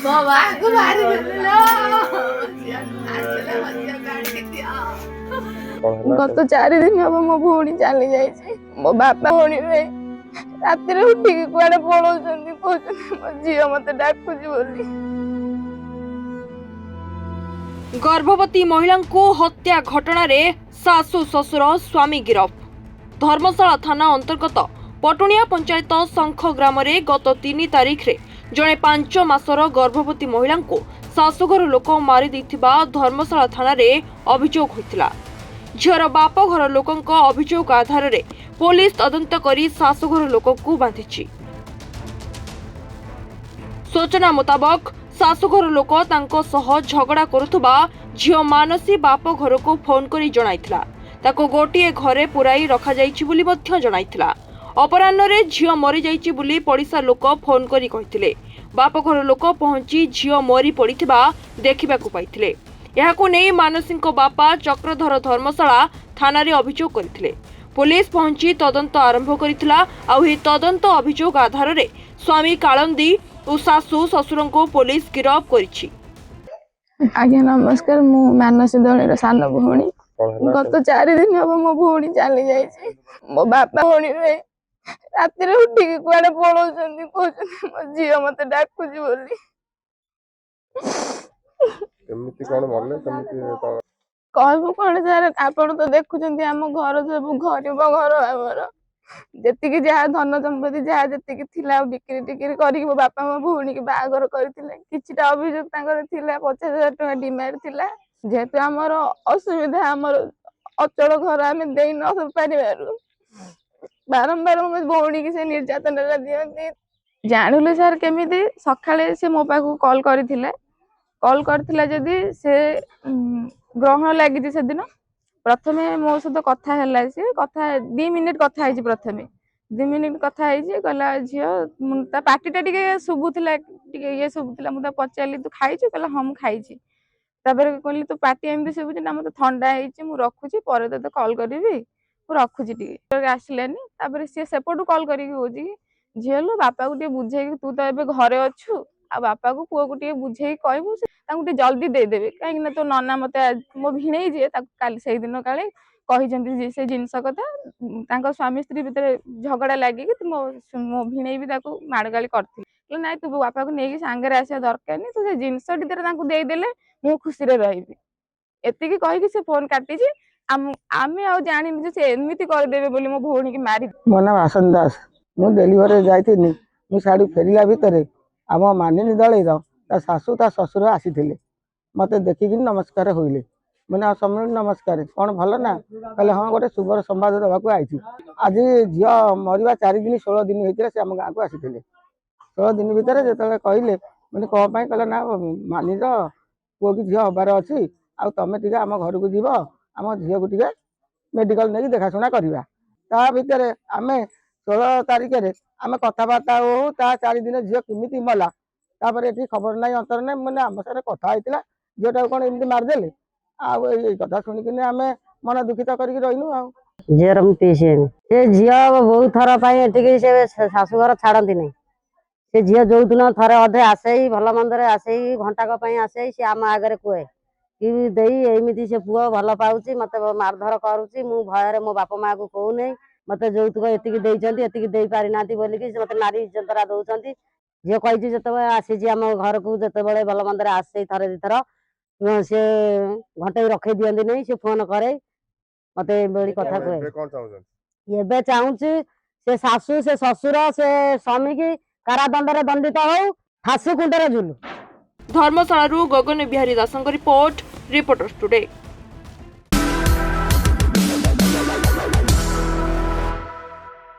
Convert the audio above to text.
गत 4 दिन हम मो भौणी चली जाइए मो बापा भौणी राति उठिक कुआडे पलाउछन्ति कहउछन्ति मो झियो मते डाकुछि बोली। गर्भवती महिला को हत्या घटना रे सासु ससुर स्वामी गिरफ। धर्मशाला थाना अंतर्गत पटुनिया पंचायत शंख ग्राम रे गत 3 तारिख रे जणे 5 मासर गर्भवती महिला को शाशुघर लोक मारी देथिबा धर्मशाला थाना रे अभियोग होइतिला। झियर बाप घर लोकंक अभियोग आधार रे पुलिस तदंत करी शाशुघर लोक को बांधिछि। सूचना मुताबक शाशुघर लोक तांको सह झगड़ा करुथबा झियो मानसी बाप घर को फोन करी जणाइथिला। ताको गोटिए घरे पुराई रखा जाइछि बुली मध्य जणाइथिला। अपराह्न रे झियो मरी जाइछि बुली पड़िसा लोक फोन करी कहिथिले। बाप घर लोक पहुंची झियो मरी पड़िथिबा देखिबाकू पाइथिले। एहाकू नै मानसीको बापा चक्रधर धर्मशाला थाना रे अभियोग करिथिले। पुलिस पहुंची तदंत आरंभ करिथिला। आ ही तदंत अभियोग आधार रे स्वामी कालंदी और सासु ससुर को पुलिस गिरफ करिछि। आज्ञा नमस्कार, मु मानसी दळीर सान भौणी। गत 4 दिन हम मो भौणी चली जाइए मो बापा भौणी राति उठिक कुआडे पलाउछन्ति कहउछन्ति मो झियो मते डाकुछि बोली। एमिति कोन मरले केमिति कहबो कोन सर, आपण तो देखुछन्ति हम घर सब गरीब घर हमर जेतिकी जहा धन संपत्ति जहा जेतिकी थिला बिक्री टिक्री करी मो बापा मो भौणी के बागर करथिले। किछटा अभियोग तांकर थिला 50,000 टका डिमांड थिला। जेहेतु हमर असुविधा हमर अचल घर आमे देई न पारिबारु बारंबार मो भौणी की से निर्यातन दियंती। जानिले सर केमिति सखाळे से मो पाखु कॉल करथिला जदी से ग्रहण लागि से दिन प्रथमे मो सहित कथा हैला। से कथा 2 मिनिट कथा आइछि। प्रथमे 2 मिनिट कथा आइछि कहला झियो ता पार्टीटा टिके सुबुथिला टिके ये सुबुथिला। मु ता पचारली तू खाइछु कहला हम खाइछि। तापर कहली तू पार्टी एमदी सुबुछि ना मते ठंडा आइछि मु रखुछि परे तते कॉल करबी मु रखुछि टिके आसिलानी। तापर से सेपटू कॉल करिक होछि झियो बापा को टिके बुझे तू तो एबे घरे अछु आ बापा को पुओ को टिके बुझे कहबो से तांको टिके जल्दी दे देबे काहे ना तो नना मते मो भिणेई जे ता काल सेई दिन काले कहिजंती जे से जिंस कथा तांको स्वामी स्त्री भितर झगड़ा लागि कि मो भिणेई भी ताको माडगाली करथि ना तू बापा को नेकी सांगरे आसे दरकार नहीं तू से जिंस भितर तांको दे देले मु खुशी रे रहिबी। एतिकी कहि कि से फोन काटी छी। आमे आ जानिनी जे से एमिति कर देबे बोली मो भौणी की मारी। मो नाम आसन दास। मु डेलीवरी जाइथिनी। मु साडी फेरिला भितरे आम मानिनी दळीर ता सासू ता ससुर आसीथिले। मते देखिकिन नमस्कार होइले। मने समूह नमस्कार कौन भल ना कहले हाँ गोटे शुभर संवाद देवाक आई। आज झील मरवा 4 दिन 16 दिन होता से आम गाँव को आसी 16 दिन भितर जो कहले मैंने कौन पाई कहले ना मानी पुओ की झील हबार अच्छी आ तुम टे आम घर को जीव आम झील को टे मेडिकल नहीं देखाशुना करवा। ता भितर आम 16 तारिख आम कथबार्ता हो 4 दिन झील केमी मला तापर ये खबर ना अंतर ना मैंने आम साथ कथा होता झीलटा कौन एमती मारिदेले कथा शुणिक आम मन दुखित करके रहीनु। झीर से झी बहुत थर से शाशुघर छाड़ती नहीं। से झी जो दिन थे अधे आसे भल मंदर आसे घंटाक आसे सी आम आगे कहे कि दे एमती से पुओ भल पाऊँ मत मारधर करुच्ची मु भयर मो बापा माँ को कहूनी मत यौतुक एति दे पारि ना बोलिकी मत नारी जंतरा दौरान झील कही जो आसी आम घर को जिते भल मंदर आसे थरे 2 थर से घंटे रखे दियंती नहीं से फोन करे मत कथा कहे। एबे चाहूची से सासू से ससुर से स्वामी की कारादंड रे दंडित हो फांसी खुंटे झुलू। धर्मशाला गगन बिहारी दास रिपोर्ट रिपोर्टर्स टुडे।